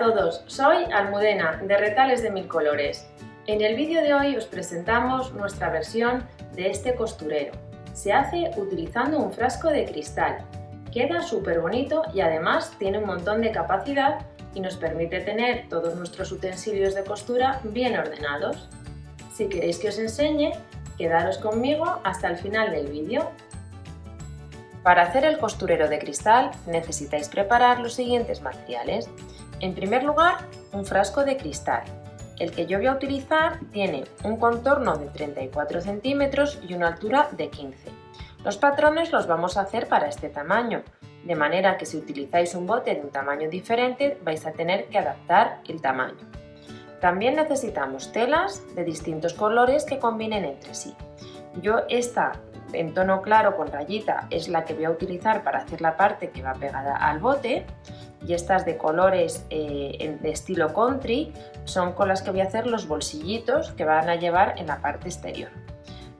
todos, soy Almudena de Retales de Mil Colores. En el vídeo de hoy os presentamos nuestra versión de este costurero. Se hace utilizando un frasco de cristal. Queda súper bonito y además tiene un montón de capacidad y nos permite tener todos nuestros utensilios de costura bien ordenados. Si queréis que os enseñe, quedaros conmigo hasta el final del vídeo. Para hacer el costurero de cristal necesitáis preparar los siguientes materiales. En primer lugar, un frasco de cristal. El que yo voy a utilizar tiene un contorno de 34 centímetros y una altura de 15. Los patrones los vamos a hacer para este tamaño, de manera que si utilizáis un bote de un tamaño diferente vais a tener que adaptar el tamaño. También necesitamos telas de distintos colores que combinen entre sí. Yo esta en tono claro con rayita es la que voy a utilizar para hacer la parte que va pegada al bote, y estas de colores de estilo country son con las que voy a hacer los bolsillitos que van a llevar en la parte exterior.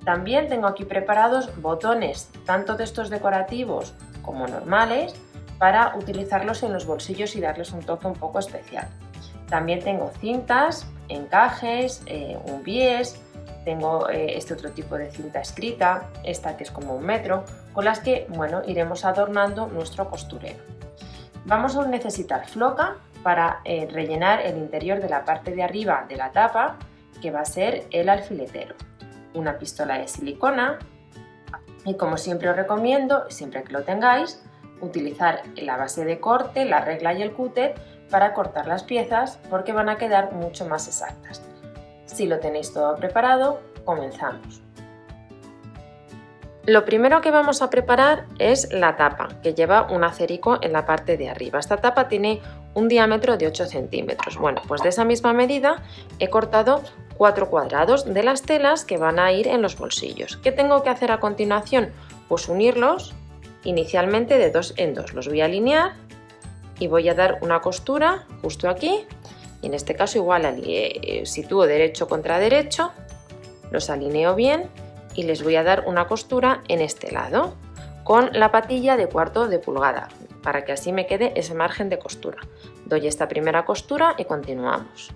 También tengo aquí preparados botones, tanto de estos decorativos como normales, para utilizarlos en los bolsillos y darles un toque un poco especial. También tengo cintas, encajes, un bies. Tengo este otro tipo de cinta escrita, esta que es como 1 metro, con las que iremos adornando nuestro costurero. Vamos a necesitar floca para rellenar el interior de la parte de arriba de la tapa, que va a ser el alfiletero. Una pistola de silicona y, como siempre os recomiendo, siempre que lo tengáis, utilizar la base de corte, la regla y el cúter para cortar las piezas, porque van a quedar mucho más exactas. Si lo tenéis todo preparado, comenzamos. Lo primero que vamos a preparar es la tapa, que lleva un acerico en la parte de arriba. Esta tapa tiene un diámetro de 8 centímetros. Bueno, pues de esa misma medida he cortado 4 cuadrados de las telas que van a ir en los bolsillos. ¿Qué tengo que hacer a continuación? Pues unirlos inicialmente de 2 en 2. Los voy a alinear y voy a dar una costura justo aquí. Y en este caso igual sitúo derecho contra derecho, los alineo bien y les voy a dar una costura en este lado con la patilla de 1/4 de pulgada, para que así me quede ese margen de costura. Doy esta primera costura y continuamos.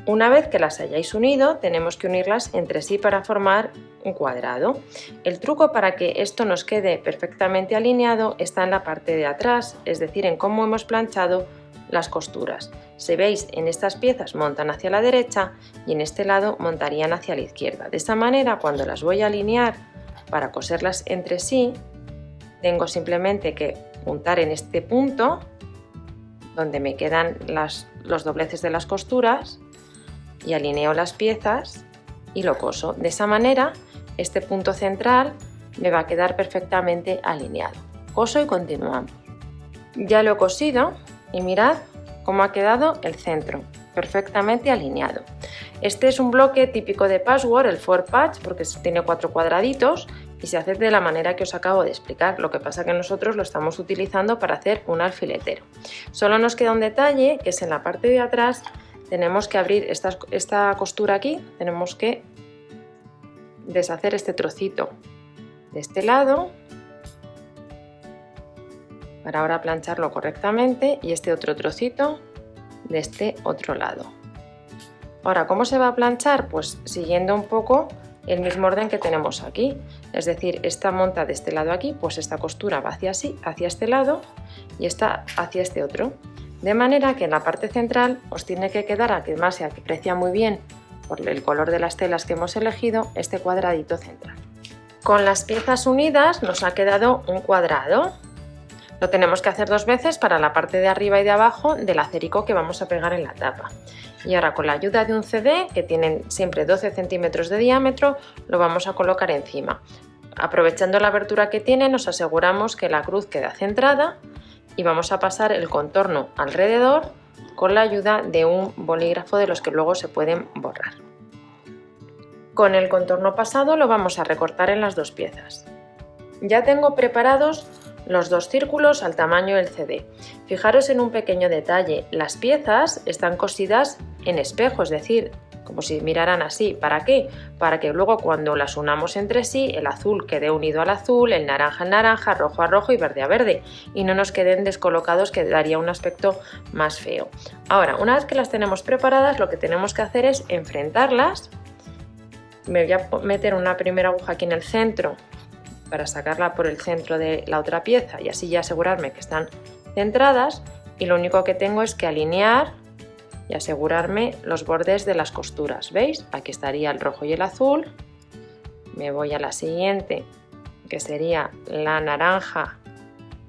Una vez que las hayáis unido, tenemos que unirlas entre sí para formar un cuadrado. El truco para que esto nos quede perfectamente alineado está en la parte de atrás, es decir, en cómo hemos planchado las costuras. Si veis, en estas piezas montan hacia la derecha y en este lado montarían hacia la izquierda. De esta manera, cuando las voy a alinear para coserlas entre sí, tengo simplemente que puntar en este punto donde me quedan los dobleces de las costuras y alineo las piezas y lo coso. De esa manera, este punto central me va a quedar perfectamente alineado. Coso y continuamos. Ya lo he cosido. Y mirad cómo ha quedado el centro, perfectamente alineado. Este es un bloque típico de patchwork, el 4 patch, porque tiene 4 cuadraditos y se hace de la manera que os acabo de explicar. Lo que pasa que nosotros lo estamos utilizando para hacer un alfiletero. Solo nos queda un detalle, que es en la parte de atrás. Tenemos que abrir esta costura aquí, tenemos que deshacer este trocito de este lado para ahora plancharlo correctamente, y este otro trocito de este otro lado. Ahora, ¿cómo se va a planchar? Pues siguiendo un poco el mismo orden que tenemos aquí, es decir, esta monta de este lado aquí, pues esta costura va hacia este lado y esta hacia este otro, de manera que en la parte central os tiene que quedar, además se aprecia muy bien por el color de las telas que hemos elegido, este cuadradito central. Con las piezas unidas nos ha quedado un cuadrado. Lo tenemos que hacer 2 veces para la parte de arriba y de abajo del acerico que vamos a pegar en la tapa. Y ahora, con la ayuda de un CD, que tienen siempre 12 centímetros de diámetro, lo vamos a colocar encima. Aprovechando la abertura que tiene, nos aseguramos que la cruz queda centrada y vamos a pasar el contorno alrededor con la ayuda de un bolígrafo de los que luego se pueden borrar. Con el contorno pasado lo vamos a recortar en las 2 piezas. Ya tengo preparados los dos círculos al tamaño del CD. Fijaros en un pequeño detalle, las piezas están cosidas en espejo, es decir, como si miraran así. ¿Para qué? Para que luego cuando las unamos entre sí, el azul quede unido al azul, el naranja al naranja, rojo a rojo y verde a verde, y no nos queden descolocados, que daría un aspecto más feo. Ahora, una vez que las tenemos preparadas, lo que tenemos que hacer es enfrentarlas. Me voy a meter una primera aguja aquí en el centro para sacarla por el centro de la otra pieza y así ya asegurarme que están centradas, y lo único que tengo es que alinear y asegurarme los bordes de las costuras. ¿Veis? Aquí estaría el rojo y el azul. Me voy a la siguiente, que sería la naranja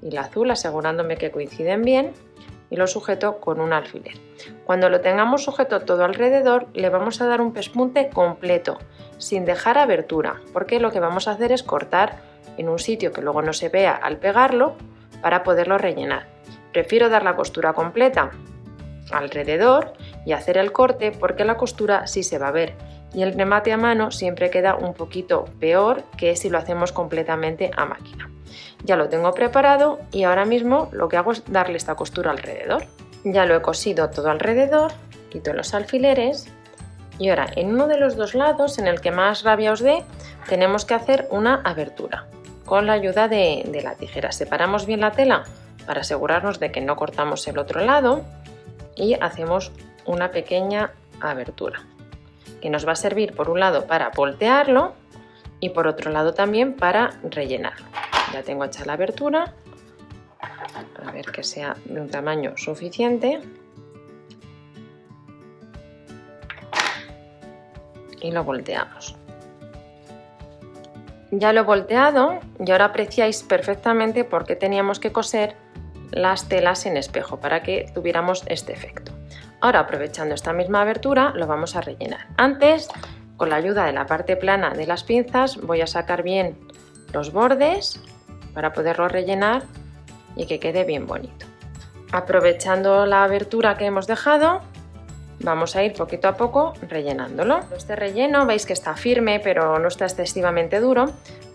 y la azul, asegurándome que coinciden bien, y lo sujeto con un alfiler. Cuando lo tengamos sujeto todo alrededor, le vamos a dar un pespunte completo, sin dejar abertura, porque lo que vamos a hacer es cortar en un sitio que luego no se vea al pegarlo para poderlo rellenar. Prefiero dar la costura completa alrededor y hacer el corte, porque la costura sí se va a ver, y el remate a mano siempre queda un poquito peor que si lo hacemos completamente a máquina. Ya lo tengo preparado y ahora mismo lo que hago es darle esta costura alrededor. Ya lo he cosido todo alrededor, quito los alfileres y ahora en uno de los dos lados, en el que más rabia os dé, tenemos que hacer una abertura con la ayuda de la tijera. Separamos bien la tela para asegurarnos de que no cortamos el otro lado y hacemos una pequeña abertura que nos va a servir por un lado para voltearlo y por otro lado también para rellenarlo. Ya tengo hecha la abertura, a ver que sea de un tamaño suficiente, y lo volteamos. Ya lo he volteado y ahora apreciáis perfectamente por qué teníamos que coser las telas en espejo, para que tuviéramos este efecto. Ahora, aprovechando esta misma abertura, lo vamos a rellenar. Antes, con la ayuda de la parte plana de las pinzas, voy a sacar bien los bordes para poderlo rellenar y que quede bien bonito. Aprovechando la abertura que hemos dejado, vamos a ir poquito a poco rellenándolo. Este relleno veis que está firme, pero no está excesivamente duro.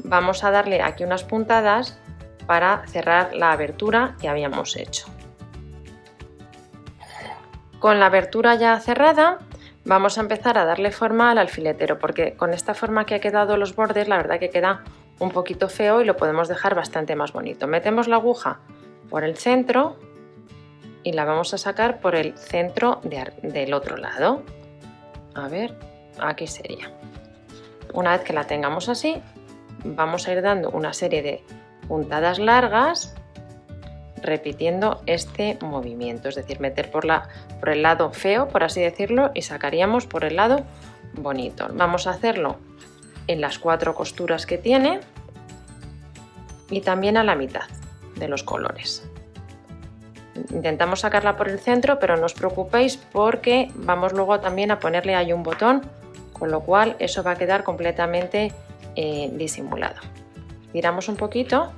Vamos a darle aquí unas puntadas para cerrar la abertura que habíamos hecho. Con la abertura ya cerrada, vamos a empezar a darle forma al alfiletero, porque con esta forma que ha quedado los bordes, la verdad que queda un poquito feo y lo podemos dejar bastante más bonito. Metemos la aguja por el centro y la vamos a sacar por el centro del otro lado. A ver, aquí sería. Una vez que la tengamos así, vamos a ir dando una serie de puntadas largas repitiendo este movimiento, es decir, meter por el lado feo, por así decirlo, y sacaríamos por el lado bonito. Vamos a hacerlo en las 4 costuras que tiene y también a la mitad de los colores. Intentamos sacarla por el centro, pero no os preocupéis porque vamos luego también a ponerle ahí un botón, con lo cual eso va a quedar completamente disimulado. Tiramos un poquito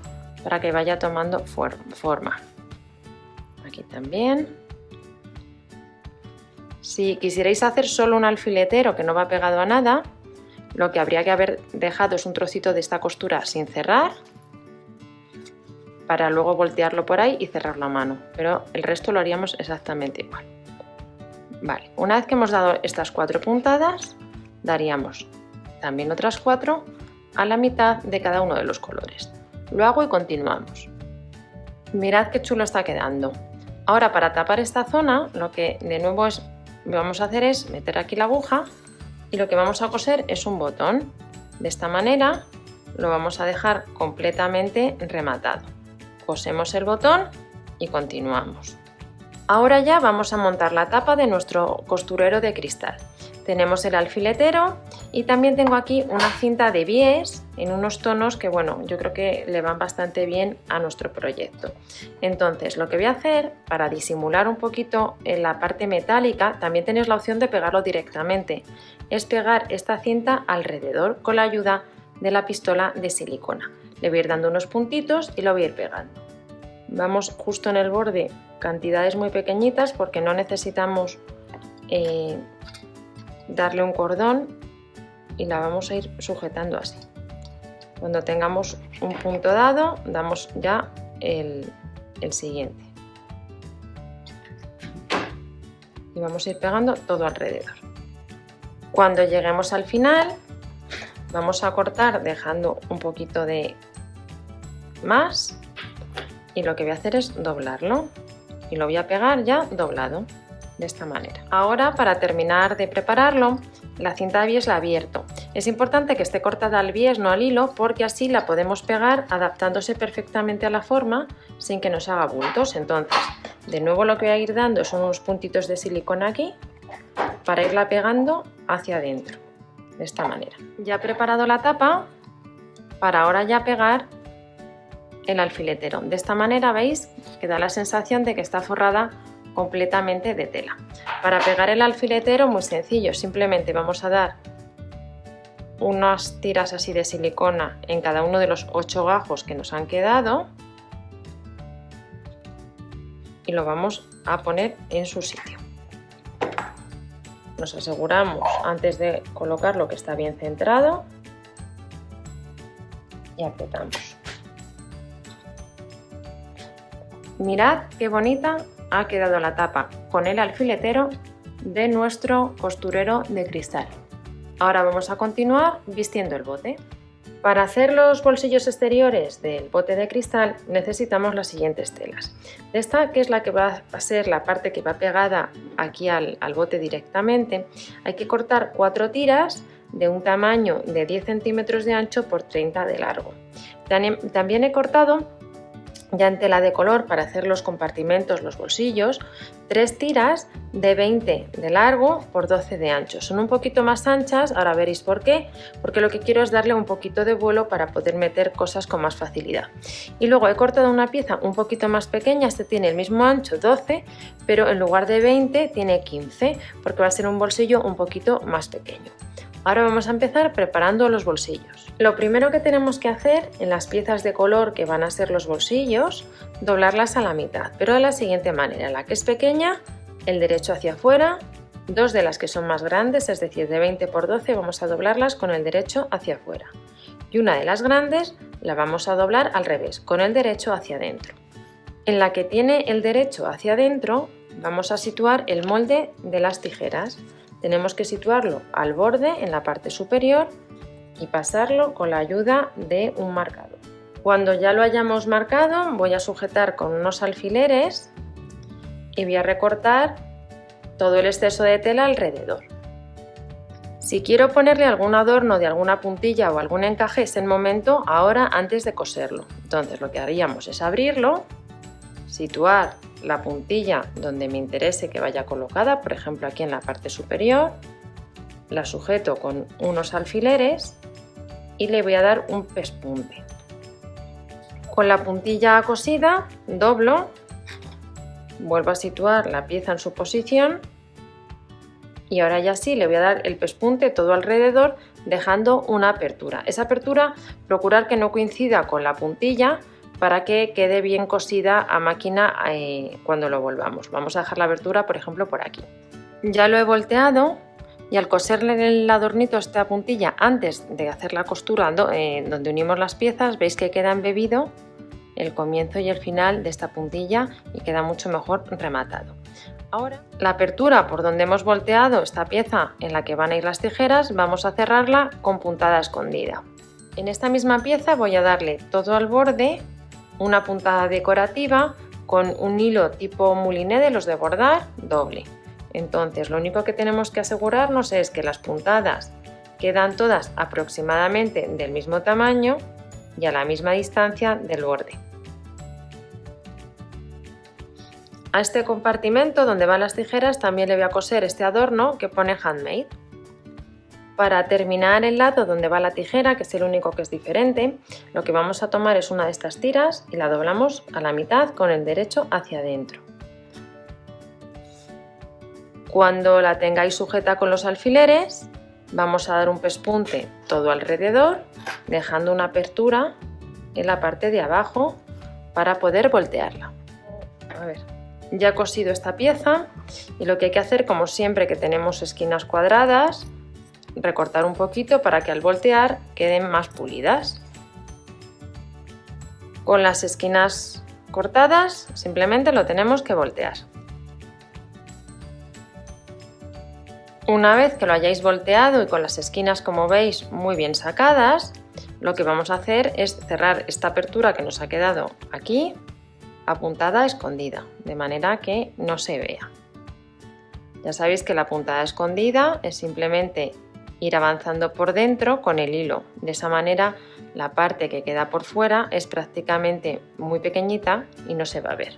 para que vaya tomando forma. Aquí también. Si quisierais hacer solo un alfiletero que no va pegado a nada, lo que habría que haber dejado es un trocito de esta costura sin cerrar para luego voltearlo por ahí y cerrarlo a mano, pero el resto lo haríamos exactamente igual. Vale, una vez que hemos dado estas 4 puntadas, daríamos también otras 4 a la mitad de cada uno de los colores. Lo hago y continuamos. Mirad qué chulo está quedando. Ahora, para tapar esta zona, lo que de nuevo vamos a hacer es meter aquí la aguja y lo que vamos a coser es un botón. De esta manera lo vamos a dejar completamente rematado. Cosemos el botón y continuamos. Ahora ya vamos a montar la tapa de nuestro costurero de cristal. Tenemos el alfiletero y también tengo aquí una cinta de bies en unos tonos que, bueno, yo creo que le van bastante bien a nuestro proyecto. Entonces, lo que voy a hacer para disimular un poquito en la parte metálica, también tenéis la opción de pegarlo directamente, es pegar esta cinta alrededor con la ayuda de la pistola de silicona. Le voy a ir dando unos puntitos y lo voy a ir pegando. Vamos justo en el borde, cantidades muy pequeñitas porque no necesitamos darle un cordón, y la vamos a ir sujetando así. Cuando tengamos un punto dado, damos ya el siguiente. Y vamos a ir pegando todo alrededor. Cuando lleguemos al final, vamos a cortar dejando un poquito de más, y lo que voy a hacer es doblarlo y lo voy a pegar ya doblado de esta manera. Ahora, para terminar de prepararlo, la cinta de bies la abierto. Es importante que esté cortada al bies, no al hilo, porque así la podemos pegar adaptándose perfectamente a la forma sin que nos haga bultos. Entonces, de nuevo lo que voy a ir dando son unos puntitos de silicona aquí para irla pegando hacia adentro, de esta manera. Ya he preparado la tapa para ahora ya pegar el alfiletero. De esta manera veis que da la sensación de que está forrada completamente de tela. Para pegar el alfiletero muy sencillo, simplemente vamos a dar unas tiras así de silicona en cada uno de los 8 gajos que nos han quedado y lo vamos a poner en su sitio. Nos aseguramos antes de colocarlo que está bien centrado y apretamos. Mirad qué bonita ha quedado la tapa con el alfiletero de nuestro costurero de cristal. Ahora vamos a continuar vistiendo el bote. Para hacer los bolsillos exteriores del bote de cristal necesitamos las siguientes telas. Esta, que es la que va a ser la parte que va pegada aquí al bote directamente, hay que cortar 4 tiras de un tamaño de 10 centímetros de ancho por 30 de largo. También he cortado, ya en tela de color para hacer los compartimentos, los bolsillos, 3 tiras de 20 de largo por 12 de ancho. Son un poquito más anchas, ahora veréis por qué, porque lo que quiero es darle un poquito de vuelo para poder meter cosas con más facilidad. Y luego he cortado una pieza un poquito más pequeña, este tiene el mismo ancho, 12, pero en lugar de 20 tiene 15, porque va a ser un bolsillo un poquito más pequeño. Ahora vamos a empezar preparando los bolsillos. Lo primero que tenemos que hacer en las piezas de color que van a ser los bolsillos, doblarlas a la mitad, pero de la siguiente manera: la que es pequeña, el derecho hacia afuera, 2 de las que son más grandes, es decir, de 20 por 12, vamos a doblarlas con el derecho hacia afuera. Y una de las grandes la vamos a doblar al revés, con el derecho hacia adentro. En la que tiene el derecho hacia adentro, vamos a situar el molde de las tijeras. Tenemos que situarlo al borde en la parte superior y pasarlo con la ayuda de un marcador. Cuando ya lo hayamos marcado, voy a sujetar con unos alfileres y voy a recortar todo el exceso de tela alrededor. Si quiero ponerle algún adorno de alguna puntilla o algún encaje, es el momento ahora antes de coserlo. Entonces lo que haríamos es abrirlo, situar la puntilla donde me interese que vaya colocada, por ejemplo aquí en la parte superior, la sujeto con unos alfileres y le voy a dar un pespunte. Con la puntilla cosida doblo, vuelvo a situar la pieza en su posición y ahora ya sí le voy a dar el pespunte todo alrededor, dejando una apertura. Esa apertura procurar que no coincida con la puntilla para que quede bien cosida a máquina cuando lo volvamos. Vamos a dejar la abertura, por ejemplo, por aquí. Ya lo he volteado y al coserle el adornito a esta puntilla antes de hacer la costura donde unimos las piezas, veis que queda embebido el comienzo y el final de esta puntilla y queda mucho mejor rematado. Ahora, la apertura por donde hemos volteado esta pieza en la que van a ir las tijeras, vamos a cerrarla con puntada escondida. En esta misma pieza voy a darle todo al borde una puntada decorativa con un hilo tipo mouliné de los de bordar doble. Entonces lo único que tenemos que asegurarnos es que las puntadas quedan todas aproximadamente del mismo tamaño y a la misma distancia del borde. A este compartimento donde van las tijeras también le voy a coser este adorno que pone handmade. Para terminar el lado donde va la tijera, que es el único que es diferente, lo que vamos a tomar es una de estas tiras y la doblamos a la mitad con el derecho hacia adentro. Cuando la tengáis sujeta con los alfileres, vamos a dar un pespunte todo alrededor, dejando una apertura en la parte de abajo para poder voltearla. A ver, ya he cosido esta pieza y lo que hay que hacer, como siempre que tenemos esquinas cuadradas, recortar un poquito para que al voltear queden más pulidas. Con las esquinas cortadas, simplemente lo tenemos que voltear. Una vez que lo hayáis volteado y con las esquinas, como veis, muy bien sacadas, lo que vamos a hacer es cerrar esta apertura que nos ha quedado aquí, apuntada escondida, de manera que no se vea. Ya sabéis que la puntada escondida es simplemente ir avanzando por dentro con el hilo. De esa manera la parte que queda por fuera es prácticamente muy pequeñita y no se va a ver.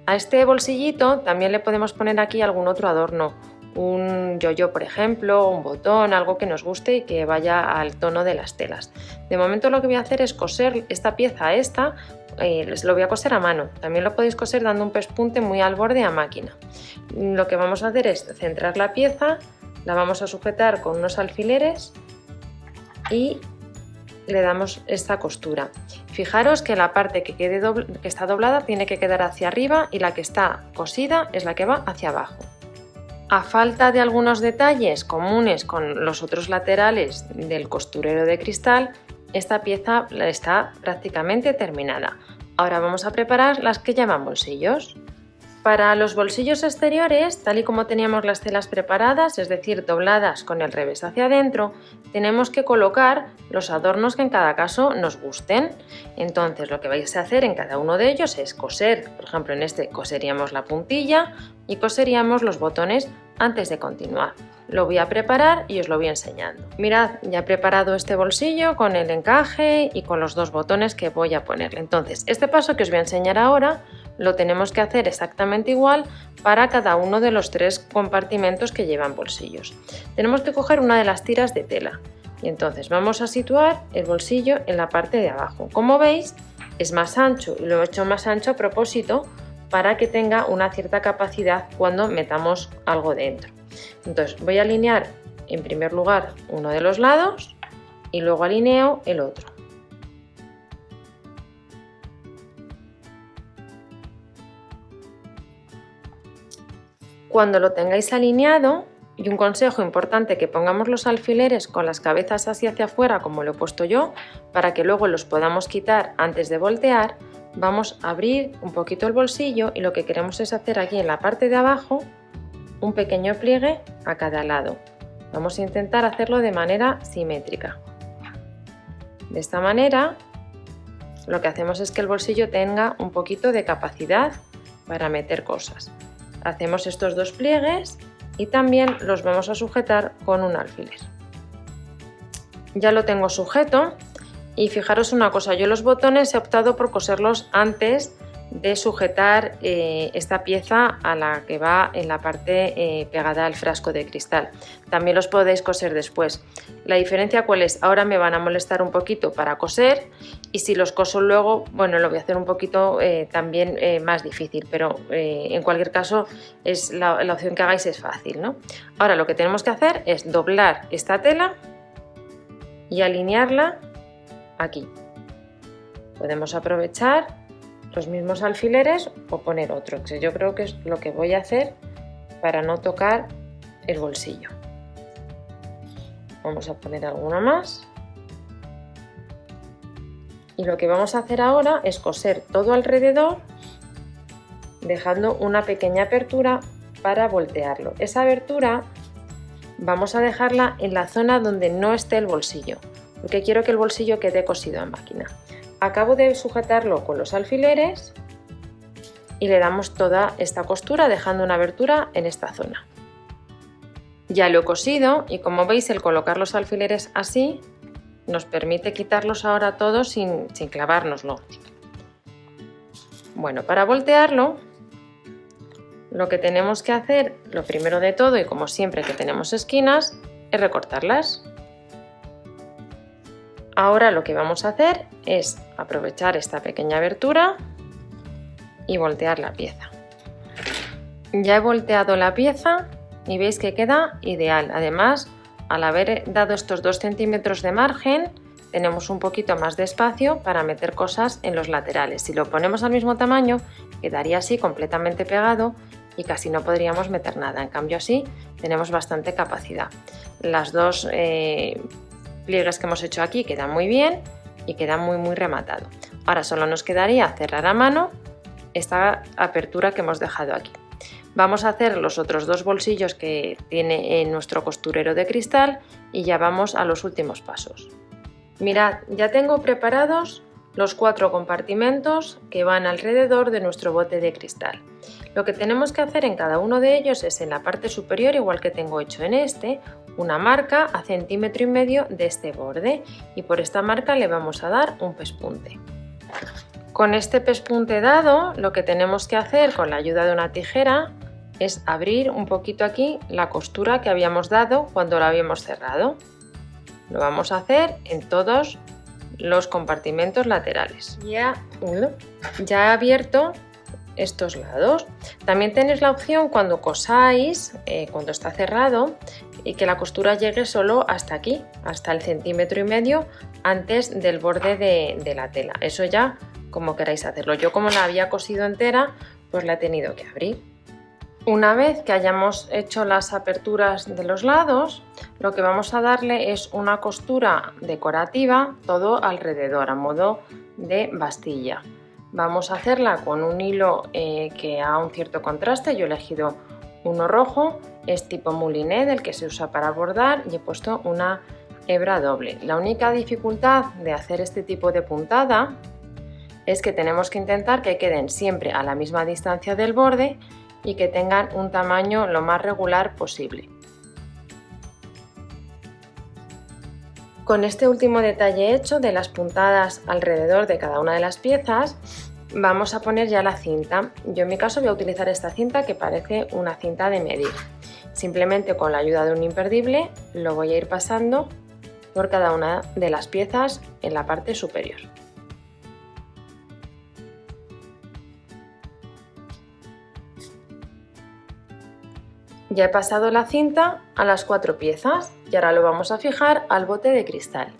A este bolsillito también le podemos poner aquí algún otro adorno, un yo-yo por ejemplo, un botón, algo que nos guste y que vaya al tono de las telas. De momento lo que voy a hacer es coser esta pieza a esta, lo voy a coser a mano, también lo podéis coser dando un pespunte muy al borde a máquina. Lo que vamos a hacer es centrar la pieza, la vamos a sujetar con unos alfileres y le damos esta costura. Fijaros que la parte que está doblada tiene que quedar hacia arriba y la que está cosida es la que va hacia abajo. A falta de algunos detalles comunes con los otros laterales del costurero de cristal, esta pieza está prácticamente terminada. Ahora vamos a preparar las que llaman bolsillos. Para los bolsillos exteriores, tal y como teníamos las telas preparadas, es decir, dobladas con el revés hacia adentro, tenemos que colocar los adornos que en cada caso nos gusten. Entonces lo que vais a hacer en cada uno de ellos es coser, por ejemplo en este coseríamos la puntilla y coseríamos los botones antes de continuar. Lo voy a preparar y os lo voy enseñando. Mirad, ya he preparado este bolsillo con el encaje y con los dos botones que voy a ponerle. Entonces, este paso que os voy a enseñar ahora lo tenemos que hacer exactamente igual para cada uno de los tres compartimentos que llevan bolsillos. Tenemos que coger una de las tiras de tela y entonces vamos a situar el bolsillo en la parte de abajo. Como veis, es más ancho y lo he hecho más ancho a propósito para que tenga una cierta capacidad cuando metamos algo dentro. Entonces voy a alinear en primer lugar uno de los lados y luego alineo el otro. Cuando lo tengáis alineado, y un consejo importante, que pongamos los alfileres con las cabezas hacia afuera como lo he puesto yo, para que luego los podamos quitar antes de voltear, vamos a abrir un poquito el bolsillo y lo que queremos es hacer aquí en la parte de abajo un pequeño pliegue a cada lado. Vamos a intentar hacerlo de manera simétrica. De esta manera lo que hacemos es que el bolsillo tenga un poquito de capacidad para meter cosas. Hacemos estos dos pliegues y también los vamos a sujetar con un alfiler. Ya lo tengo sujeto y fijaros una cosa, yo los botones he optado por coserlos antes de sujetar esta pieza a la que va en la parte pegada al frasco de cristal. También los podéis coser después. La diferencia ¿cuál es? Ahora me van a molestar un poquito para coser y si los coso luego, bueno, lo voy a hacer un poquito también más difícil, pero en cualquier caso es la opción que hagáis es fácil, ¿no? Ahora lo que tenemos que hacer es doblar esta tela y alinearla aquí. Podemos aprovechar los mismos alfileres o poner otro, que yo creo que es lo que voy a hacer para no tocar el bolsillo. Vamos a poner alguno más y lo que vamos a hacer ahora es coser todo alrededor dejando una pequeña apertura para voltearlo. Esa abertura vamos a dejarla en la zona donde no esté el bolsillo, porque quiero que el bolsillo quede cosido a máquina. Acabo de sujetarlo con los alfileres y le damos toda esta costura dejando una abertura en esta zona. Ya lo he cosido y como veis el colocar los alfileres así nos permite quitarlos ahora todos sin clavárnoslo. Bueno, para voltearlo lo que tenemos que hacer, lo primero de todo y como siempre que tenemos esquinas, es recortarlas. Ahora lo que vamos a hacer es aprovechar esta pequeña abertura y voltear la pieza. Ya he volteado la pieza y veis que queda ideal. Además, al haber dado estos 2 centímetros de margen, tenemos un poquito más de espacio para meter cosas en los laterales. Si lo ponemos al mismo tamaño, quedaría así completamente pegado y casi no podríamos meter nada. En cambio así tenemos bastante capacidad. Las dos pliegues que hemos hecho aquí quedan muy bien y queda muy rematado. Ahora solo nos quedaría cerrar a mano esta apertura que hemos dejado aquí. Vamos a hacer los otros dos bolsillos que tiene en nuestro costurero de cristal y ya vamos a los últimos pasos. Mirad, ya tengo preparados los 4 compartimentos que van alrededor de nuestro bote de cristal. Lo que tenemos que hacer en cada uno de ellos es en la parte superior, igual que tengo hecho en este, una marca a 1,5 centímetros de este borde y por esta marca le vamos a dar un pespunte. Con este pespunte dado, lo que tenemos que hacer con la ayuda de una tijera es abrir un poquito aquí la costura que habíamos dado cuando la habíamos cerrado. Lo vamos a hacer en todos los compartimentos laterales. Ya he abierto estos lados. También tenéis la opción cuando cosáis, cuando está cerrado, y que la costura llegue solo hasta aquí, hasta el 1,5 centímetros antes del borde de la tela. Eso ya como queráis hacerlo. Yo, como la había cosido entera, pues la he tenido que abrir. Una vez que hayamos hecho las aperturas de los lados, lo que vamos a darle es una costura decorativa todo alrededor, a modo de bastilla. Vamos a hacerla con un hilo que haga un cierto contraste. Yo he elegido uno rojo, es tipo moulinet, del que se usa para bordar, y he puesto una hebra doble. La única dificultad de hacer este tipo de puntada es que tenemos que intentar que queden siempre a la misma distancia del borde y que tengan un tamaño lo más regular posible. Con este último detalle hecho de las puntadas alrededor de cada una de las piezas, vamos a poner ya la cinta. Yo en mi caso voy a utilizar esta cinta que parece una cinta de medir. Simplemente con la ayuda de un imperdible lo voy a ir pasando por cada una de las piezas en la parte superior. Ya he pasado la cinta a las 4 piezas y ahora lo vamos a fijar al bote de cristal.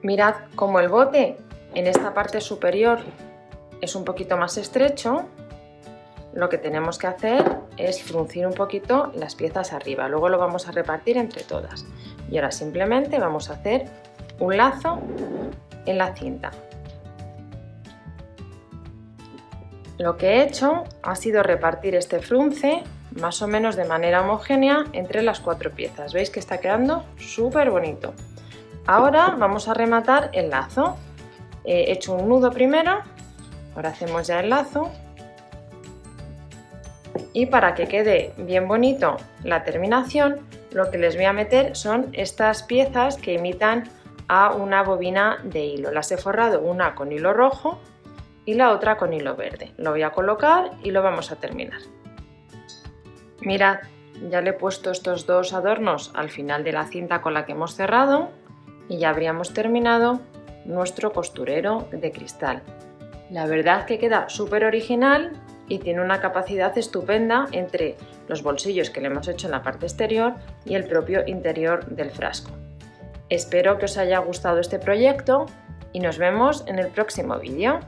Mirad cómo el bote en esta parte superior es un poquito más estrecho. Lo que tenemos que hacer es fruncir un poquito las piezas arriba, luego lo vamos a repartir entre todas. Y ahora simplemente vamos a hacer un lazo en la cinta. Lo que he hecho ha sido repartir este frunce más o menos de manera homogénea entre las 4 piezas. Veis que está quedando súper bonito. Ahora vamos a rematar el lazo. He hecho un nudo primero, ahora hacemos ya el lazo. Y para que quede bien bonito la terminación, lo que les voy a meter son estas piezas que imitan a una bobina de hilo. Las he forrado, una con hilo rojo y la otra con hilo verde. Lo voy a colocar y lo vamos a terminar. Mirad, ya le he puesto estos dos adornos al final de la cinta con la que hemos cerrado y ya habríamos terminado nuestro costurero de cristal. La verdad que queda súper original y tiene una capacidad estupenda entre los bolsillos que le hemos hecho en la parte exterior y el propio interior del frasco. Espero que os haya gustado este proyecto y nos vemos en el próximo vídeo.